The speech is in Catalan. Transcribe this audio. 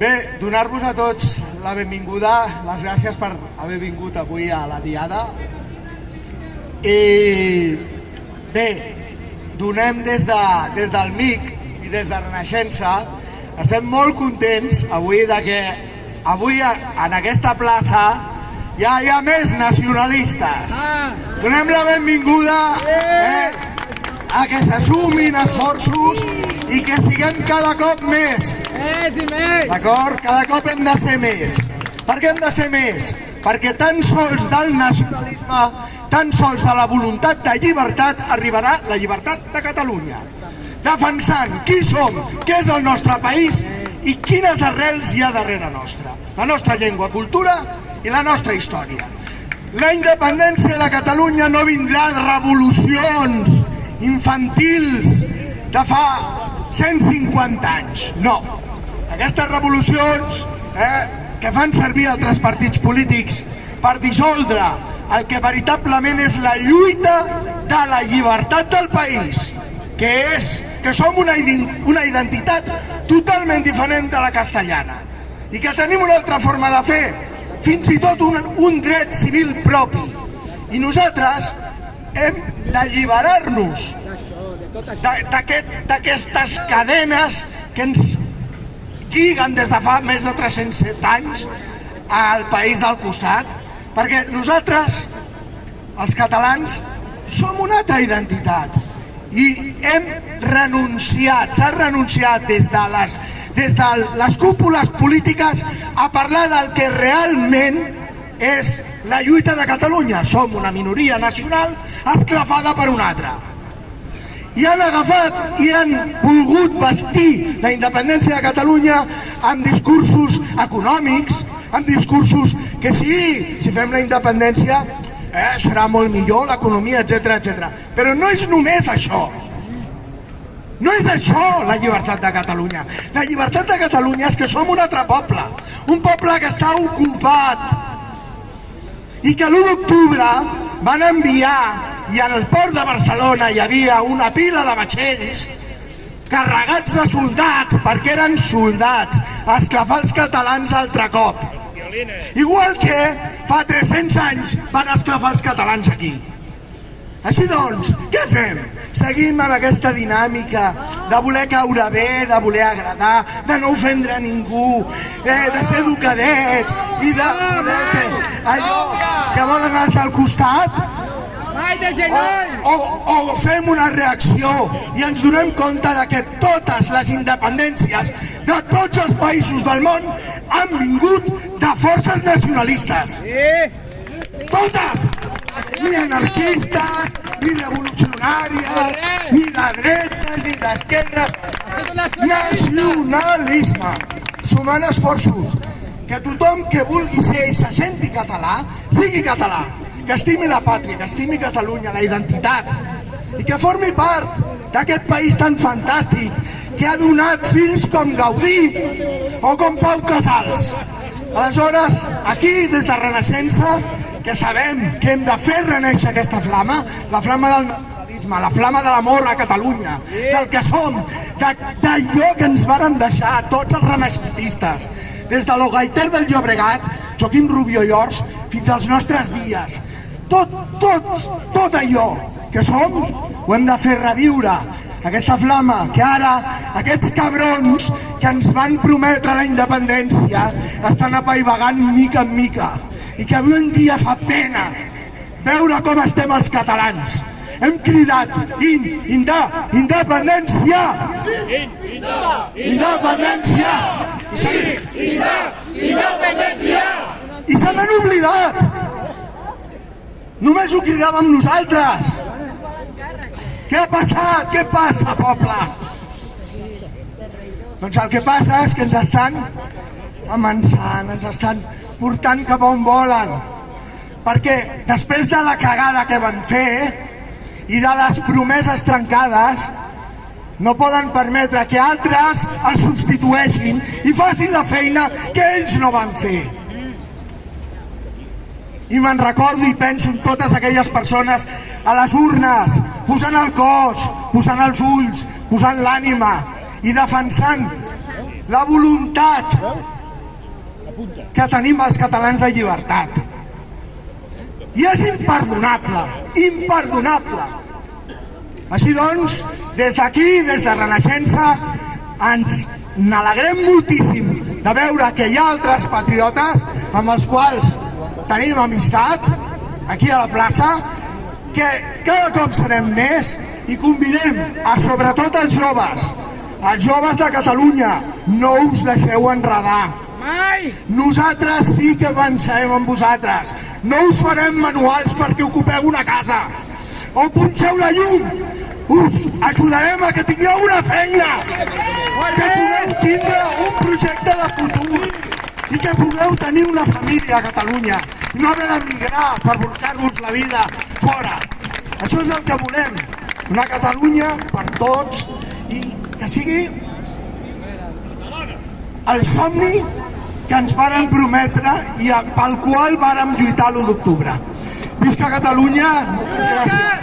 Bé, donar-vos a tots la benvinguda, les gràcies per haver vingut avui a la Diada. I bé, donem des del MIC i des de Renaixença, estem molt contents avui de que avui en aquesta plaça ja hi ha més nacionalistes. Donem la benvinguda a que se sumin esforços i que siguem cada cop més. D'acord? Cada cop hem de ser més. Per què hem de ser més? Perquè tan sols del nacionalisme, tan sols de la voluntat de llibertat, arribarà la llibertat de Catalunya. Defensant qui som, què és el nostre país i quines arrels hi ha darrere nostra. La nostra llengua, cultura i la nostra història. La independència de Catalunya no vindrà de revolucions infantils de fa 150 anys, no. Aquestes revolucions que fan servir altres partits polítics per dissoldre el que veritablement és la lluita de la llibertat del país, que som una identitat totalment diferent de la castellana i que tenim una altra forma de fer, fins i tot un dret civil propi. I nosaltres hem d'alliberar-nos d'aquestes cadenes que ens lliguen des de fa més de 307 anys al país del costat, perquè nosaltres, els catalans, som una altra identitat i hem renunciat, s'ha renunciat des de les cúpules polítiques a parlar del que realment és la lluita de Catalunya. Som una minoria nacional esclafada per una altra. I han agafat i han volgut vestir la independència de Catalunya amb discursos econòmics, amb discursos que sí, si fem la independència serà molt millor l'economia, etc. Però no és només això. No és això la llibertat de Catalunya. La llibertat de Catalunya és que som un altre poble, un poble que està ocupat i que l'1 d'octubre van enviar, i al port de Barcelona hi havia una pila de vaixells carregats de soldats, perquè eren soldats, a esclafar els catalans altre cop. Igual que fa 300 anys van esclafar els catalans aquí. Així doncs, què fem? Seguim amb aquesta dinàmica de voler caure bé, de voler agradar, de no ofendre ningú, de ser educadets i de allò que volen els del costat, o fem una reacció i ens donem compte que totes les independències de tots els països del món han vingut de forces nacionalistes. Totes! Ni anarquistes, ni revolucionàries, ni de dreta, ni d'esquerra. Nacionalisme. Sumant esforços. Que tothom que vulgui ser i se senti català, sigui català. Que estimi la pàtria, que estimi Catalunya, la identitat, i que formi part d'aquest país tan fantàstic que ha donat fills com Gaudí o com Pau Casals. Aleshores, aquí, des de Renaixença, que sabem que hem de fer renéixer aquesta flama, la flama del nacionalisme, la flama de l'amor a Catalunya, del que som, d'allò que ens varen deixar tots els renaixentistes, des de l'Ogaiter del Llobregat, Joaquim Rubió i Ors, fins als nostres dies. Tot allò que som ho hem de fer reviure. Aquesta flama que ara aquests cabrons que ens van prometre la independència estan apaivagant mica en mica i que avui en dia fa pena veure com estem els catalans. Hem cridat independència! Independència! I se n'han oblidat! Només ho cridàvem nosaltres! Què ha passat? Què passa, poble? Doncs el que passa és que ens estan amansant, ens estan portant cap on volen. Perquè després de la cagada que van fer i de les promeses trencades, no poden permetre que altres els substitueixin i facin la feina que ells no van fer. I me'n recordo i penso en totes aquelles persones a les urnes, posant el cos, posant els ulls, posant l'ànima i defensant la voluntat que tenim els catalans de llibertat. I és imperdonable, imperdonable. Així doncs, des d'aquí, des de Renaixença, ens n'alegrem moltíssim de veure que hi ha altres patriotes amb els quals tenim amistat aquí a la plaça, que cada cop serem més i convidem a sobretot els joves de Catalunya, no us deixeu enredar. Nosaltres sí que pensem en vosaltres, no us farem manuals perquè ocupeu una casa o punxeu la llum, us ajudarem a que tingueu una feina, que pugueu tindre un projecte de futur i que pugueu tenir una família a Catalunya i no haver d'emigrar per buscar-vos la vida fora. Això és el que volem, una Catalunya per tots i que sigui el somni que ens varen prometre i pel qual vàrem lluitar l'1 d'octubre. Visca Catalunya! Moltes gràcies!